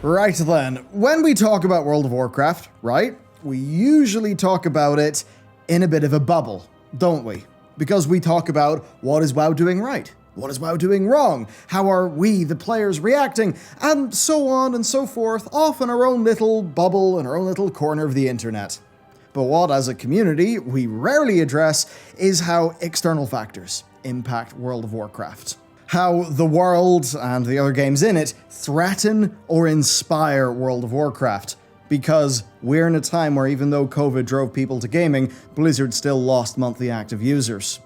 Right then, when we talk about World of Warcraft, right, we usually talk about it in a bit of a bubble, don't we? Because we talk about what is WoW doing right, what is WoW doing wrong, how are we, the players, reacting, and so on and so forth, off in our own little bubble, in our own little corner of the internet. But what, as a community, we rarely address is how external factors impact World of Warcraft. How the world and the other games in it threaten or inspire World of Warcraft. Because we're in a time where even though COVID drove people to gaming, Blizzard still lost monthly active users.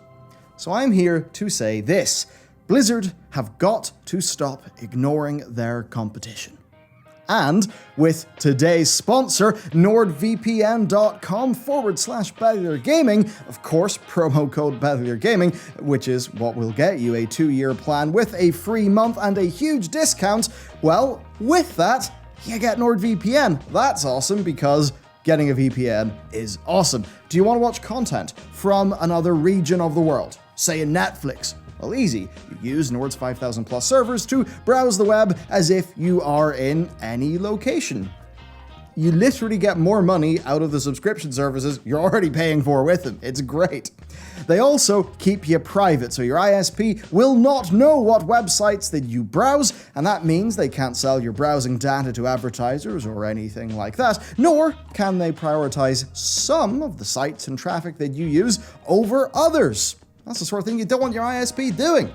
So I'm here to say this: Blizzard have got to stop ignoring their competition. And with today's sponsor, nordvpn.com/Bellular Gaming, of course, promo code Bellular Gaming, which is what will get you a 2-year plan with a free month and a huge discount. Well, with that, you get NordVPN. That's awesome because getting a VPN is awesome. Do you want to watch content from another region of the world? Say in Netflix? Well, easy. You use Nord's 5,000 plus servers to browse the web as if you are in any location. You literally get more money out of the subscription services you're already paying for with them. It's great. They also keep you private, so your ISP will not know what websites that you browse, and that means they can't sell your browsing data to advertisers or anything like that, nor can they prioritize some of the sites and traffic that you use over others. That's the sort of thing you don't want your ISP doing.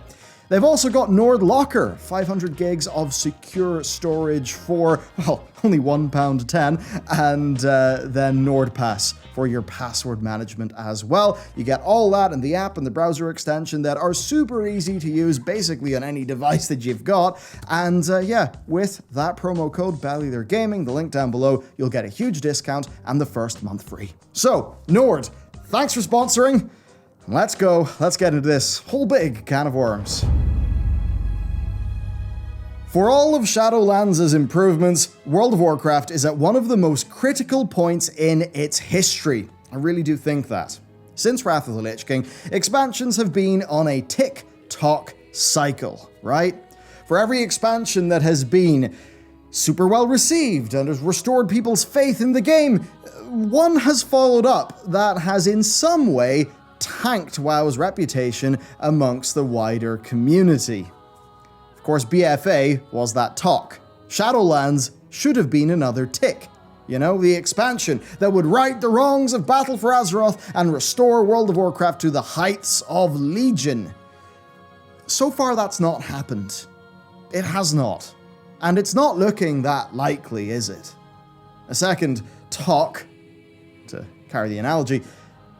They've also got Nord Locker, 500 gigs of secure storage for, well, only £1.10, and then Nord Pass for your password management as well. You get all that in the app and the browser extension that are super easy to use basically on any device that you've got. And yeah, with that promo code Bellular Gaming, the link down below, you'll get a huge discount and the first month free. So, Nord, thanks for sponsoring. Let's go. Let's get into this whole big can of worms. For all of Shadowlands' improvements, World of Warcraft is at one of the most critical points in its history. I really do think that. Since Wrath of the Lich King, expansions have been on a tick-tock cycle, right? For every expansion that has been super well received and has restored people's faith in the game, one has followed up that has in some way tanked WoW's reputation amongst the wider community. Of course, BFA was that talk. Shadowlands should have been another tick. You know, the expansion that would right the wrongs of Battle for Azeroth and restore World of Warcraft to the heights of Legion. So far, that's not happened. It has not. And it's not looking that likely, is it? A second talk, to carry the analogy,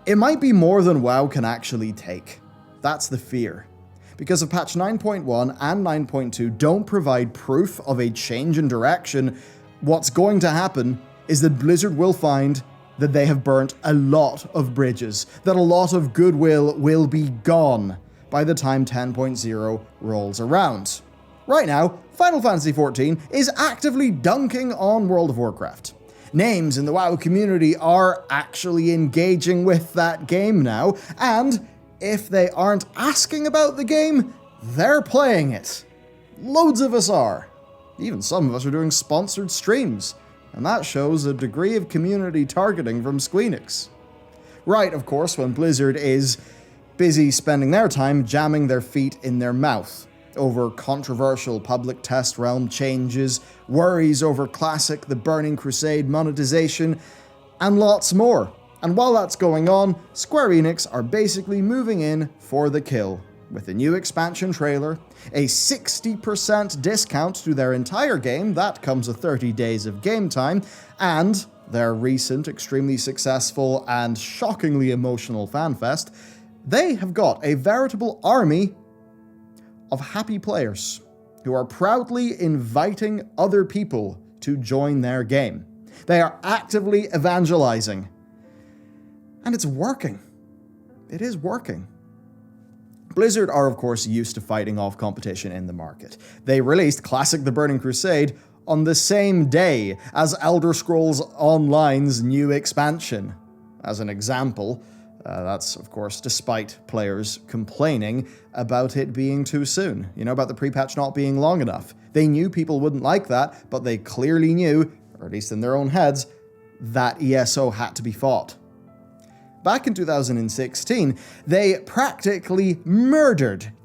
it might be more than WoW can actually take. That's the fear. Because if patch 9.1 and 9.2 don't provide proof of a change in direction, what's going to happen is that Blizzard will find that they have burnt a lot of bridges, that a lot of goodwill will be gone by the time 10.0 rolls around. Right now, Final Fantasy XIV is actively dunking on World of Warcraft. Names in the WoW community are actually engaging with that game now, and if they aren't asking about the game, they're playing it. Loads of us are. Even some of us are doing sponsored streams, and that shows a degree of community targeting from Squeenix. Right, of course, when Blizzard is busy spending their time jamming their feet in their mouth over controversial public test realm changes, worries over Classic, the Burning Crusade monetization, and lots more. And while that's going on, Square Enix are basically moving in for the kill, with a new expansion trailer, a 60% discount to their entire game, that comes with 30 days of game time, and their recent, extremely successful and shockingly emotional fanfest. They have got a veritable army of happy players who are proudly inviting other people to join their game. They are actively evangelizing. And it's working. It is working. Blizzard are, of course, used to fighting off competition in the market. They released Classic the Burning Crusade on the same day as Elder Scrolls Online's new expansion. As an example, That's, of course, despite players complaining about it being too soon. About the pre-patch not being long enough. They knew people wouldn't like that, but they clearly knew, or at least in their own heads, that ESO had to be fought. Back in 2016, they practically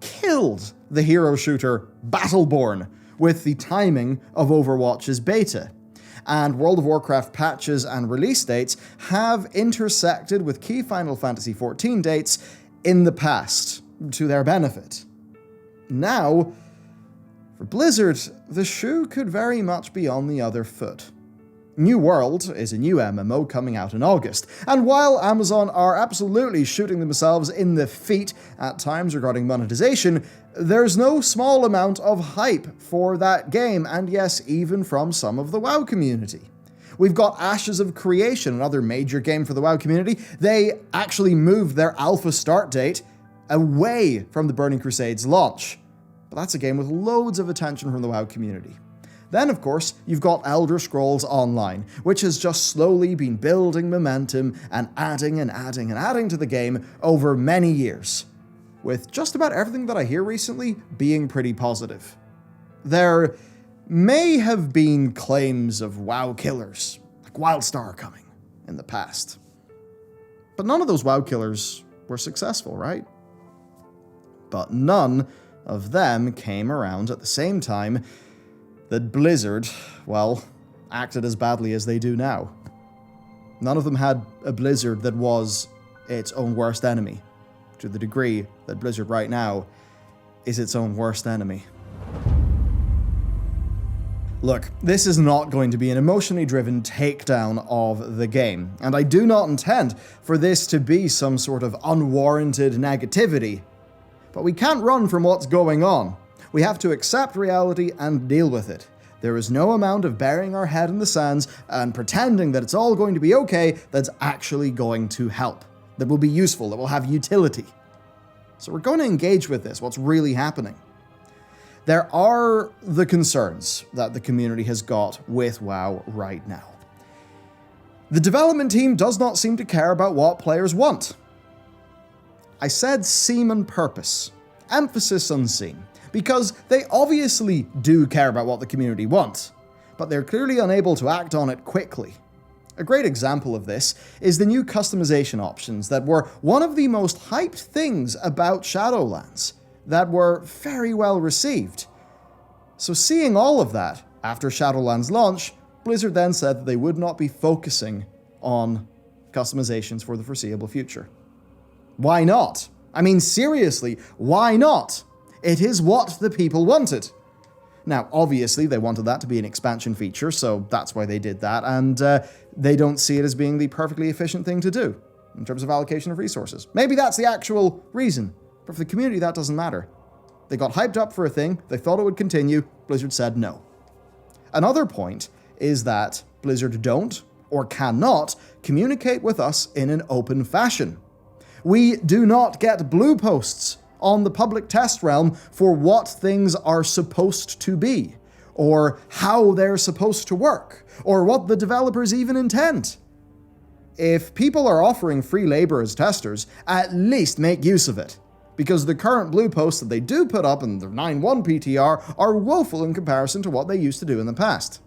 killed the hero shooter Battleborn with the timing of Overwatch's beta. And World of Warcraft patches and release dates have intersected with key Final Fantasy XIV dates in the past, to their benefit. Now, for Blizzard, the shoe could very much be on the other foot. New World is a new MMO coming out in August, and while Amazon are absolutely shooting themselves in the feet at times regarding monetization, there's no small amount of hype for that game, and yes, even from some of the WoW community. We've got Ashes of Creation, another major game for the WoW community. They actually moved their alpha start date away from the Burning Crusades launch, but that's a game with loads of attention from the WoW community. Then, of course, you've got Elder Scrolls Online, which has just slowly been building momentum and adding to the game over many years, with just about everything that I hear recently being pretty positive. There may have been claims of WoW killers, like Wildstar coming, in the past. But none of those WoW killers were successful, right? But none of them came around at the same time that Blizzard, acted as badly as they do now. None of them had a Blizzard that was its own worst enemy, to the degree that Blizzard right now is its own worst enemy. Look, this is not going to be an emotionally driven takedown of the game, and I do not intend for this to be some sort of unwarranted negativity. But we can't run from what's going on. We have to accept reality and deal with it. There is no amount of burying our head in the sands and pretending that it's all going to be okay that's actually going to help, that will be useful, that will have utility. So we're going to engage with this, what's really happening. There are the concerns that the community has got with WoW right now. The development team does not seem to care about what players want. I said seem on purpose, emphasis on seem, because they obviously do care about what the community wants, but they're clearly unable to act on it quickly. A great example of this is the new customization options that were one of the most hyped things about Shadowlands, that were very well received. So seeing all of that after Shadowlands launch, Blizzard then said that they would not be focusing on customizations for the foreseeable future. Why not? I mean, seriously, why not? It is what the people wanted. Now, obviously, they wanted that to be an expansion feature, so that's why they did that, and they don't see it as being the perfectly efficient thing to do in terms of allocation of resources. Maybe that's the actual reason, but for the community, that doesn't matter. They got hyped up for a thing, they thought it would continue, Blizzard said no. Another point is that Blizzard don't, or cannot, communicate with us in an open fashion. We do not get blue posts on the public test realm for what things are supposed to be, or how they're supposed to work, or what the developers even intend. If people are offering free labor as testers, at least make use of it, because the current blue posts that they do put up in their 9.1 PTR are woeful in comparison to what they used to do in the past.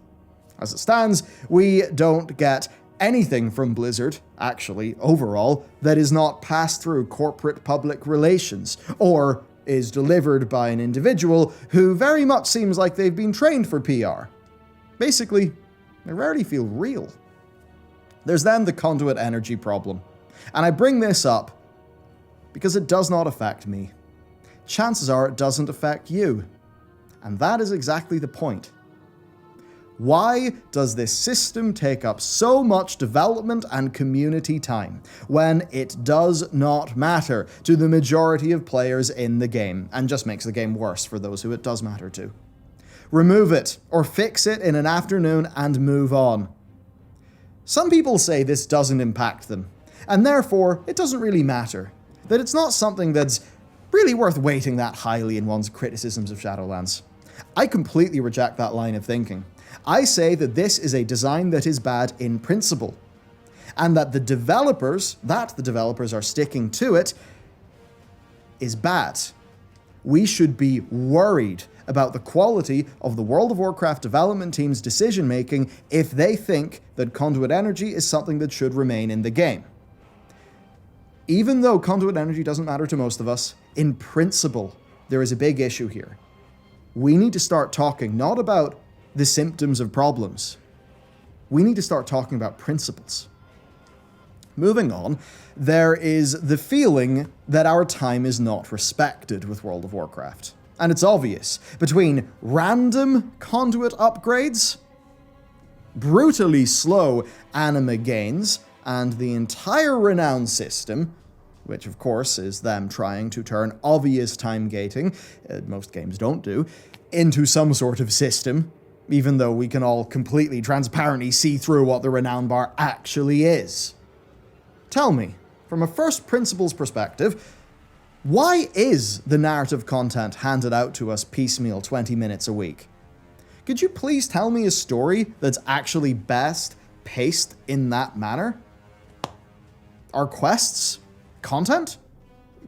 As it stands, we don't get anything from Blizzard, actually, overall, that is not passed through corporate public relations, or is delivered by an individual who very much seems like they've been trained for PR. Basically, they rarely feel real. There's then the conduit energy problem. And I bring this up because it does not affect me. Chances are it doesn't affect you. And that is exactly the point. Why does this system take up so much development and community time when it does not matter to the majority of players in the game, and just makes the game worse for those who it does matter to? Remove it, or fix it in an afternoon and move on. Some people say this doesn't impact them, and therefore it doesn't really matter, that it's not something that's really worth weighting that highly in one's criticisms of Shadowlands. I completely reject that line of thinking. I say that this is a design that is bad in principle. and that the developers are sticking to it, is bad. We should be worried about the quality of the World of Warcraft development team's decision-making if they think that conduit energy is something that should remain in the game. Even though conduit energy doesn't matter to most of us, in principle, there is a big issue here. We need to start talking not about the symptoms of problems. We need to start talking about principles. Moving on, there is the feeling that our time is not respected with World of Warcraft. And it's obvious. Between random conduit upgrades, brutally slow anima gains, and the entire renown system, which of course is them trying to turn obvious time gating, most games don't do, into some sort of system, even though we can all completely transparently see through what the renown bar actually is. Tell me, from a first principles perspective, why is the narrative content handed out to us piecemeal 20 minutes a week? Could you please tell me a story that's actually best paced in that manner? Are quests content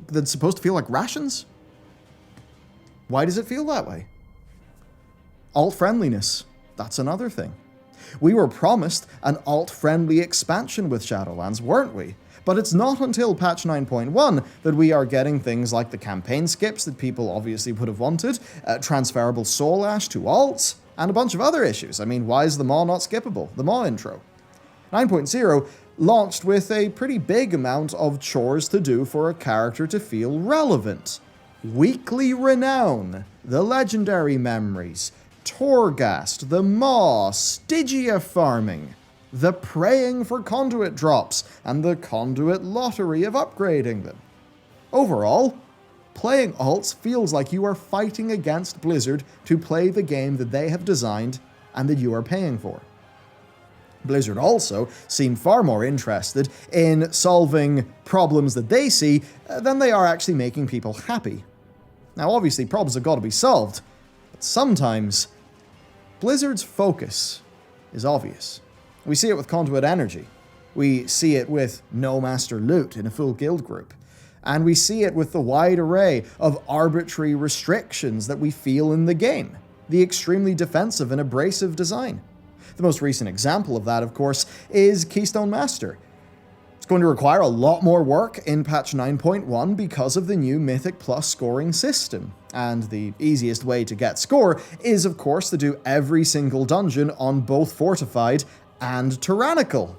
that's supposed to feel like rations? Why does it feel that way? Alt-friendliness, that's another thing. We were promised an alt-friendly expansion with Shadowlands, weren't we? But it's not until patch 9.1 that we are getting things like the campaign skips that people obviously would have wanted, transferable soul ash to alts, and a bunch of other issues. I mean, why is the Maw not skippable? The Maw intro. 9.0 launched with a pretty big amount of chores to do for a character to feel relevant. Weekly renown, the legendary memories, Torghast, the Maw, Stygia farming, the praying for conduit drops, and the conduit lottery of upgrading them. Overall, playing alts feels like you are fighting against Blizzard to play the game that they have designed and that you are paying for. Blizzard also seem far more interested in solving problems that they see than they are actually making people happy. Now, obviously, problems have got to be solved, but sometimes Blizzard's focus is obvious. We see it with conduit energy. We see it with no master loot in a full guild group. And we see it with the wide array of arbitrary restrictions that we feel in the game. The extremely defensive and abrasive design. The most recent example of that, of course, is Keystone Master. It's going to require a lot more work in patch 9.1 because of the new Mythic Plus scoring system. And the easiest way to get score is, of course, to do every single dungeon on both Fortified and Tyrannical.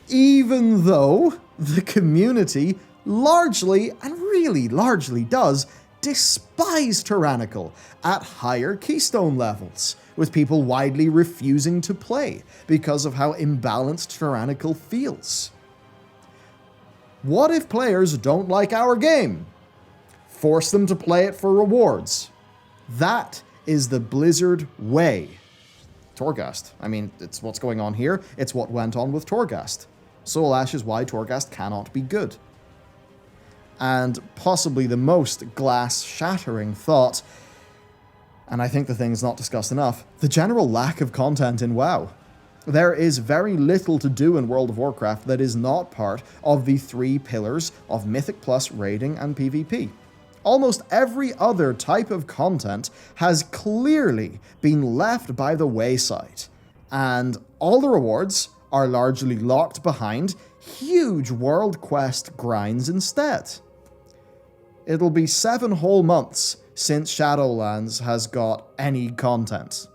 Even though the community largely, and really largely does, despise Tyrannical at higher Keystone levels, with people widely refusing to play because of how imbalanced Tyrannical feels. What if players don't like our game? Force them to play it for rewards. That is the Blizzard way. Torghast. I mean, it's what's going on here. It's what went on with Torghast. Soul Ash is why Torghast cannot be good. And possibly the most glass-shattering thought, and I think the thing's not discussed enough, the general lack of content in WoW. There is very little to do in World of Warcraft that is not part of the 3 pillars of Mythic Plus, raiding, and PvP. Almost every other type of content has clearly been left by the wayside, and all the rewards are largely locked behind huge world quest grinds instead. It'll be 7 whole months since Shadowlands has got any content.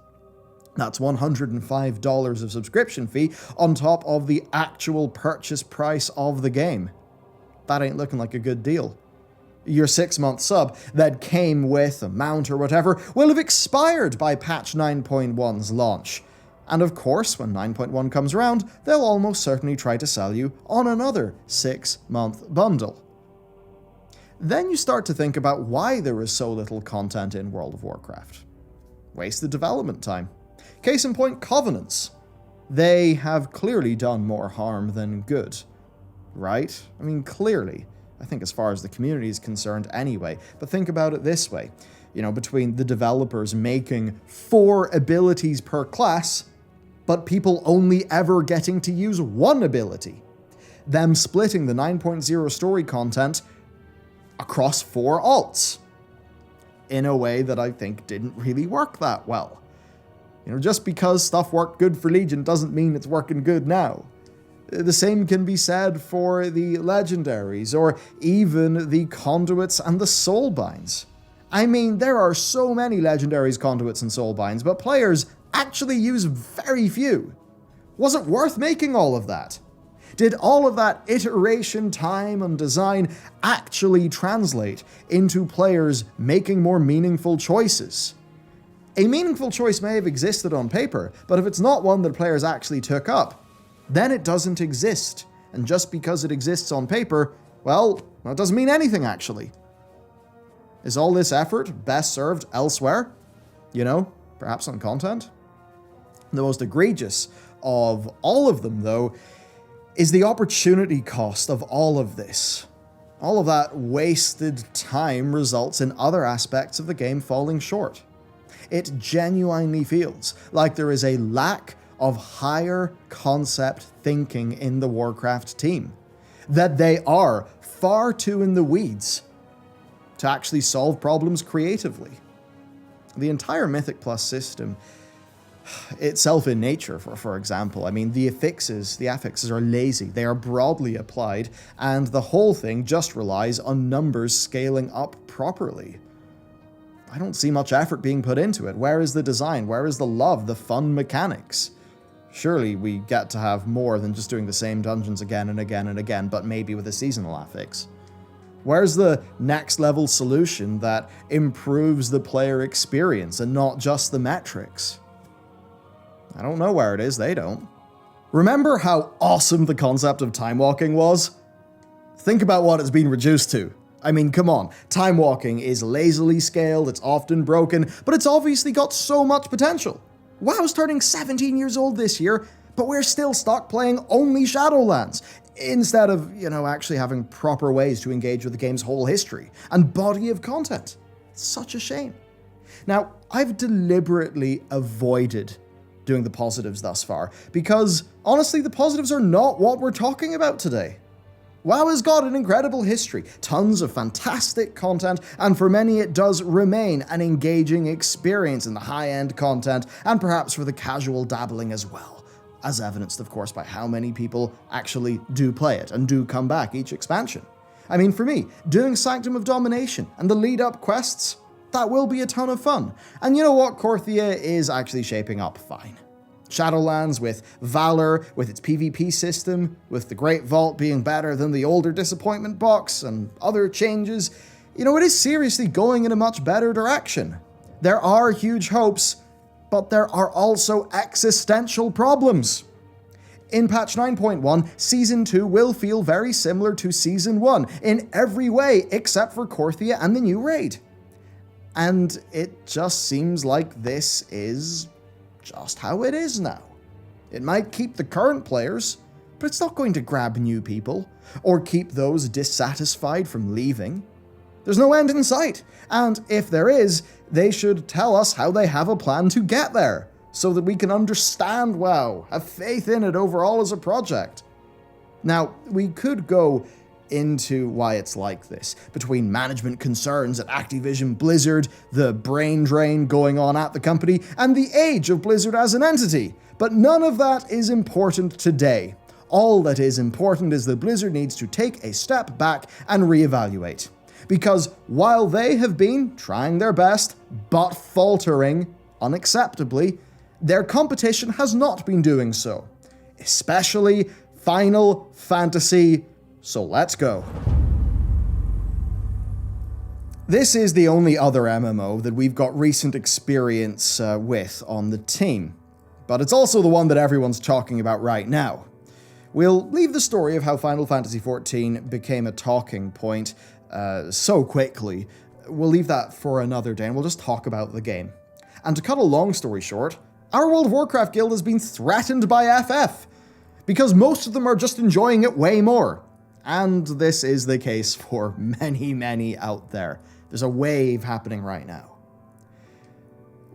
That's $105 of subscription fee on top of the actual purchase price of the game. That ain't looking like a good deal. Your 6-month sub that came with a mount or whatever will have expired by patch 9.1's launch. And of course, when 9.1 comes around, they'll almost certainly try to sell you on another 6-month bundle. Then you start to think about why there is so little content in World of Warcraft. Wasted development time. Case in point, Covenants. They have clearly done more harm than good. Right? I mean, clearly. I think as far as the community is concerned anyway. But think about it this way. You know, between the developers making 4 abilities per class but people only ever getting to use one ability. Them splitting the 9.0 story content across 4 alts in a way that I think didn't really work that well. Just because stuff worked good for Legion doesn't mean it's working good now. The same can be said for the legendaries, or even the conduits and the soulbinds. I mean, there are so many legendaries, conduits, and soulbinds, but players actually use very few. Was it worth making all of that? Did all of that iteration, time, and design actually translate into players making more meaningful choices? A meaningful choice may have existed on paper, but if it's not one that players actually took up, then it doesn't exist. And just because it exists on paper, well, it doesn't mean anything actually. Is all this effort best served elsewhere? Perhaps on content? The most egregious of all of them, though, is the opportunity cost of all of this. All of that wasted time results in other aspects of the game falling short. It genuinely feels like there is a lack of higher concept thinking in the Warcraft team. That they are far too in the weeds to actually solve problems creatively. The entire Mythic Plus system itself in nature, for example, the affixes are lazy, they are broadly applied, and the whole thing just relies on numbers scaling up properly. I don't see much effort being put into it. Where is the design? Where is the love, the fun mechanics? Surely we get to have more than just doing the same dungeons again and again and again, but maybe with a seasonal affix. Where's the next level solution that improves the player experience and not just the metrics? I don't know where it is, they don't. Remember how awesome the concept of time walking was? Think about what it's been reduced to. Come on, time walking is lazily scaled, it's often broken, but it's obviously got so much potential. WoW's turning 17 years old this year, but we're still stuck playing only Shadowlands, instead of, actually having proper ways to engage with the game's whole history and body of content. It's such a shame. Now, I've deliberately avoided doing the positives thus far, because honestly, the positives are not what we're talking about today. WoW has got an incredible history, tons of fantastic content, and for many it does remain an engaging experience in the high-end content, and perhaps for the casual dabbling as well, as evidenced, of course, by how many people actually do play it and do come back each expansion. For me, doing Sanctum of Domination and the lead-up quests, that will be a ton of fun. And you know what? Korthia is actually shaping up fine. Shadowlands with Valor, with its PvP system, with the Great Vault being better than the older Disappointment box, and other changes, it is seriously going in a much better direction. There are huge hopes, but there are also existential problems. In patch 9.1, Season 2 will feel very similar to Season 1 in every way except for Korthia and the new raid. And it just seems like this is just how it is now. It might keep the current players, but it's not going to grab new people, or keep those dissatisfied from leaving. There's no end in sight, and if there is, they should tell us how they have a plan to get there, so that we can understand WoW, have faith in it overall as a project. Now, we could go into why it's like this, between management concerns at Activision Blizzard, the brain drain going on at the company, and the age of Blizzard as an entity. But none of that is important today. All that is important is that Blizzard needs to take a step back and reevaluate. Because while they have been trying their best, but faltering unacceptably, their competition has not been doing so. Especially Final Fantasy. So let's go. This is the only other MMO that we've got recent experience with on the team, but it's also the one that everyone's talking about right now. We'll leave the story of how Final Fantasy XIV became a talking point so quickly. We'll leave that for another day, and we'll just talk about the game. And to cut a long story short, our World of Warcraft guild has been threatened by FF, because most of them are just enjoying it way more. And this is the case for many, many out there. There's a wave happening right now.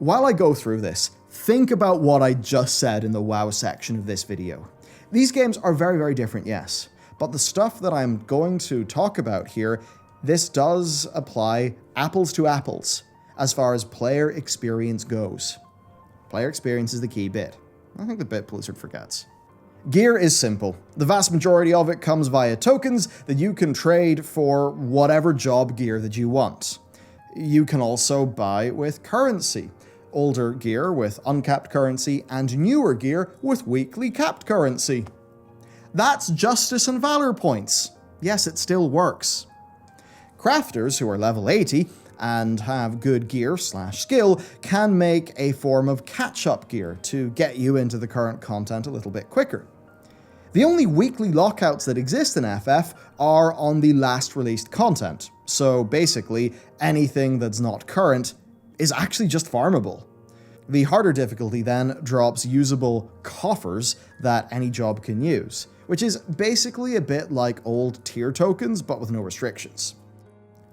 While I go through this, think about what I just said in the WoW section of this video. These games are very, very different, yes, but the stuff that I'm going to talk about here, this does apply apples to apples as far as player experience goes. Player experience is the key bit. I think the bit Blizzard forgets. Gear is simple. The vast majority of it comes via tokens that you can trade for whatever job gear that you want. You can also buy with currency. Older gear with uncapped currency, and newer gear with weekly capped currency. That's justice and valor points. Yes, it still works. Crafters who are level 80 and have good gear/skill can make a form of catch-up gear to get you into the current content a little bit quicker. The only weekly lockouts that exist in FF are on the last released content, so basically anything that's not current is actually just farmable. The harder difficulty then drops usable coffers that any job can use, which is basically a bit like old tier tokens but with no restrictions.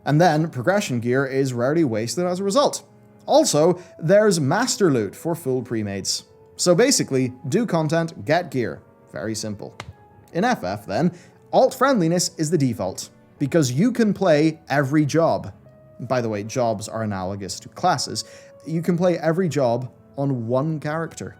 And then progression gear is rarely wasted as a result. Also, there's master loot for full premades. So basically, do content, get gear. Very simple. In FF then, alt friendliness is the default, because you can play every job. By the way, jobs are analogous to classes. You can play every job on one character.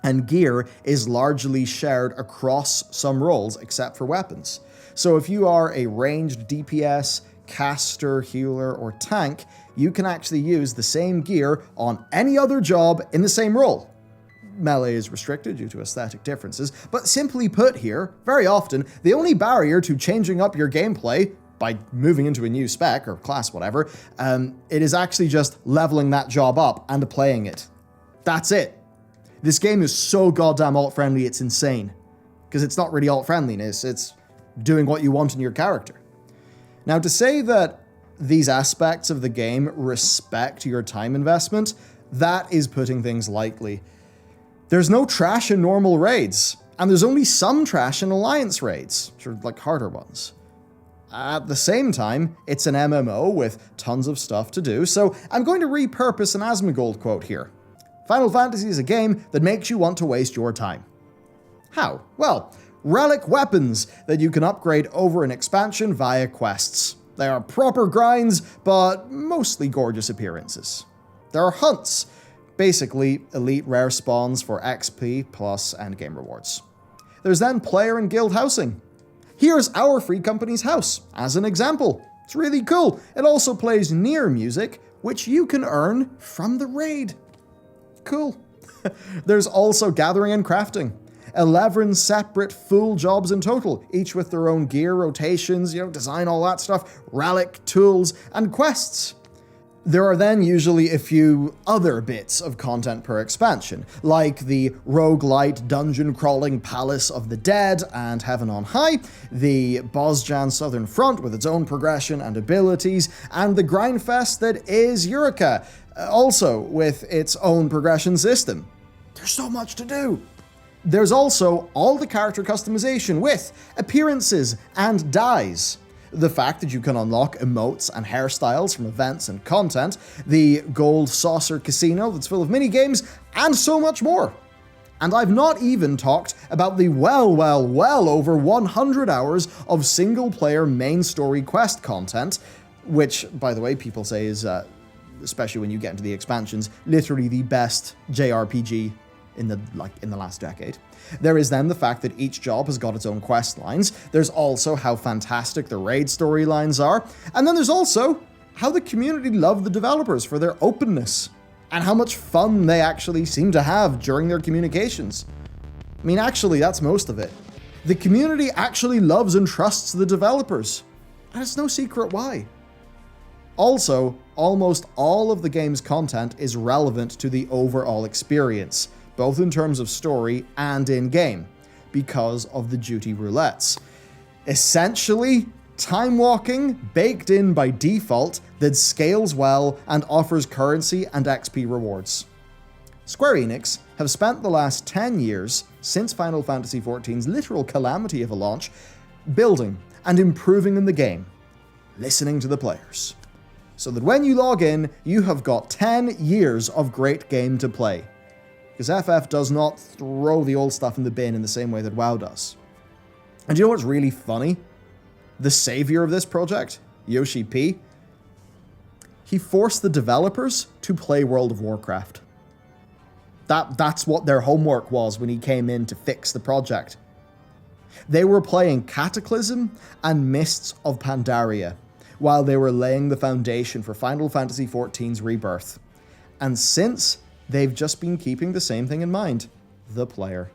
And gear is largely shared across some roles except for weapons. So if you are a ranged DPS, caster, healer, or tank, you can actually use the same gear on any other job in the same role. Melee is restricted due to aesthetic differences, but simply put here, very often, the only barrier to changing up your gameplay by moving into a new spec or class, whatever, it is actually just leveling that job up and playing it. That's it. This game is so goddamn alt-friendly, it's insane. Because it's not really alt-friendliness, it's doing what you want in your character. Now, to say that these aspects of the game respect your time investment, that is putting things lightly. There's no trash in normal raids, and there's only some trash in alliance raids, which are like harder ones. At the same time, it's an MMO with tons of stuff to do, so I'm going to repurpose an Asmongold quote here. Final Fantasy is a game that makes you want to waste your time. How? Well, relic weapons that you can upgrade over an expansion via quests. They are proper grinds, but mostly gorgeous appearances. There are hunts, basically elite rare spawns for XP plus endgame rewards. There's then player and guild housing. Here's our free company's house, as an example. It's really cool. It also plays Nier music, which you can earn from the raid. Cool. There's also gathering and crafting. 11 separate full jobs in total, each with their own gear, rotations, design, all that stuff, relic, tools, and quests. There are then usually a few other bits of content per expansion, like the roguelite dungeon-crawling Palace of the Dead and Heaven on High, the Bozjan Southern Front with its own progression and abilities, and the grindfest that is Eureka, also with its own progression system. There's so much to do! There's also all the character customization with appearances and dyes. The fact that you can unlock emotes and hairstyles from events and content, the gold saucer casino that's full of minigames, and so much more. And I've not even talked about the well over 100 hours of single-player main story quest content, which, by the way, people say is, especially when you get into the expansions, literally the best JRPG in the last decade. There is then the fact that each job has got its own quest lines. There's also how fantastic the raid storylines are. And then there's also how the community love the developers for their openness and how much fun they actually seem to have during their communications. I mean, actually, that's most of it. The community actually loves and trusts the developers. And it's no secret why. Also, almost all of the game's content is relevant to the overall experience, both in terms of story and in-game, because of the duty roulettes. Essentially, time walking baked in by default that scales well and offers currency and XP rewards. Square Enix have spent the last 10 years, since Final Fantasy XIV's literal calamity of a launch, building and improving in the game, listening to the players. so that when you log in, you have got 10 years of great game to play. Because FF does not throw the old stuff in the bin in the same way that WoW does. And you know what's really funny? The savior of this project, Yoshi P, he forced the developers to play World of Warcraft. That's what their homework was when he came in to fix the project. They were playing Cataclysm and Mists of Pandaria while they were laying the foundation for Final Fantasy XIV's rebirth. And since, they've just been keeping the same thing in mind: the player.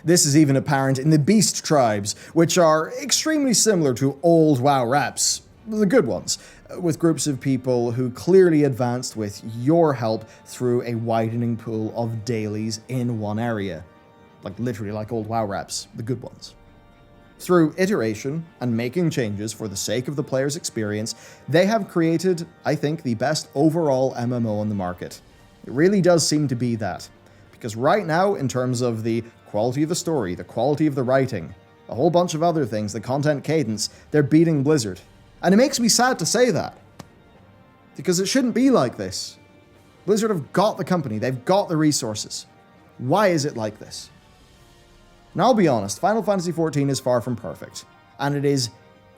This is even apparent in the Beast tribes, which are extremely similar to old WoW reps, the good ones, with groups of people who clearly advanced with your help through a widening pool of dailies in one area. Like literally like old WoW reps, the good ones. Through iteration and making changes for the sake of the player's experience, they have created, I think, the best overall MMO on the market. It really does seem to be that. Because right now, in terms of the quality of the story, the quality of the writing, a whole bunch of other things, the content cadence, they're beating Blizzard. And it makes me sad to say that. Because it shouldn't be like this. Blizzard have got the company, they've got the resources. Why is it like this? Now, I'll be honest, Final Fantasy XIV is far from perfect, and it is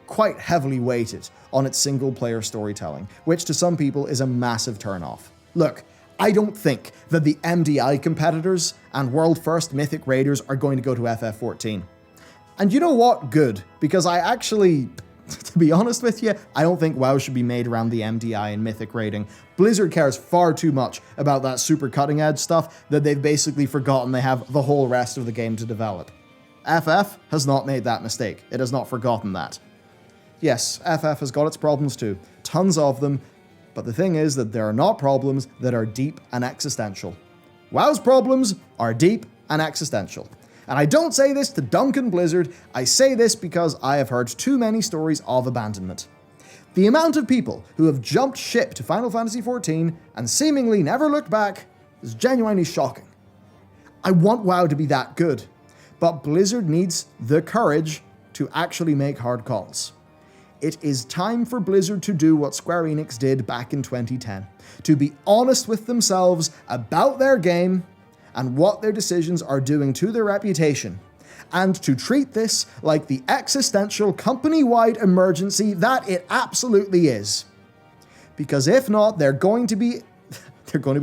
quite heavily weighted on its single-player storytelling, which to some people is a massive turn-off. Look, I don't think that the MDI competitors and world-first Mythic Raiders are going to go to FF14. And you know what? Good, because I actually, to be honest with you, I don't think WoW should be made around the MDI and Mythic raiding. Blizzard cares far too much about that super cutting-edge stuff that they've basically forgotten they have the whole rest of the game to develop. FF has not made that mistake. It has not forgotten that. Yes, FF has got its problems too. Tons of them. But the thing is that there are not problems that are deep and existential. WoW's problems are deep and existential. And I don't say this to Duncan Blizzard, I say this because I have heard too many stories of abandonment. The amount of people who have jumped ship to Final Fantasy XIV and seemingly never looked back is genuinely shocking. I want WoW to be that good, but Blizzard needs the courage to actually make hard calls. It is time for Blizzard to do what Square Enix did back in 2010, to be honest with themselves about their game and what their decisions are doing to their reputation, and to treat this like the existential company-wide emergency that it absolutely is. Because if not, they're going to be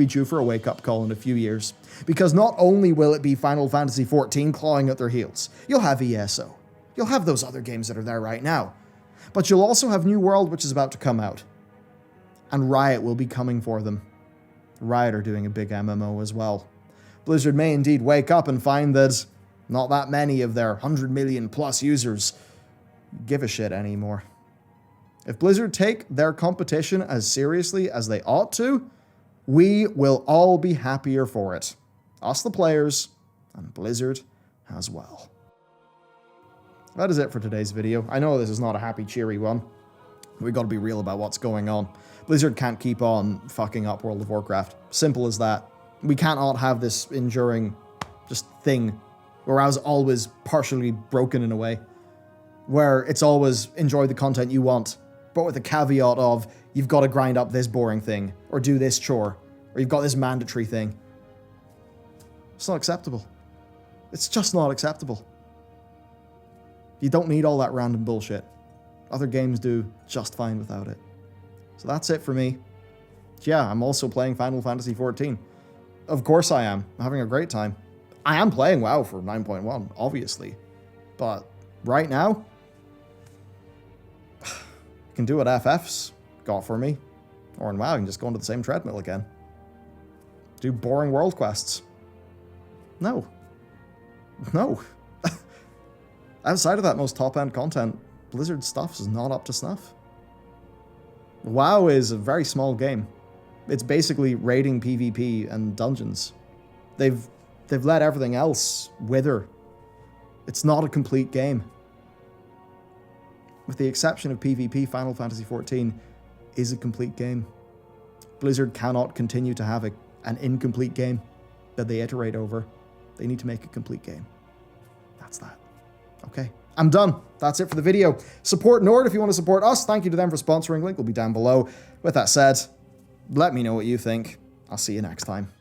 due for a wake-up call in a few years. Because not only will it be Final Fantasy XIV clawing at their heels, you'll have ESO. You'll have those other games that are there right now. But you'll also have New World, which is about to come out. And Riot will be coming for them. Riot are doing a big MMO as well. Blizzard may indeed wake up and find that not that many of their 100 million plus users give a shit anymore. If Blizzard take their competition as seriously as they ought to, we will all be happier for it. Us the players, and Blizzard as well. That is it for today's video. I know this is not a happy, cheery one. We've got to be real about what's going on. Blizzard can't keep on fucking up World of Warcraft. Simple as that. We cannot have this enduring just thing where I was always partially broken in a way. Where it's always enjoy the content you want, but with the caveat of you've got to grind up this boring thing, or do this chore, or you've got this mandatory thing. It's not acceptable. It's just not acceptable. You don't need all that random bullshit. Other games do just fine without it. So that's it for me. Yeah, I'm also playing Final Fantasy XIV. Of course I am. I'm having a great time. I am playing WoW for 9.1, obviously. But right now, I can do what FF's got for me. Or in WoW, I can just go into the same treadmill again. Do boring world quests. No. No. Outside of that most top-end content, Blizzard stuff is not up to snuff. WoW is a very small game. It's basically raiding PvP and dungeons. They've let everything else wither. It's not a complete game. With the exception of PvP, Final Fantasy XIV is a complete game. Blizzard cannot continue to have an incomplete game that they iterate over. They need to make a complete game. That's that. Okay. I'm done. That's it for the video. Support Nord if you want to support us. Thank you to them for sponsoring. Link will be down below. With that said, let me know what you think. I'll see you next time.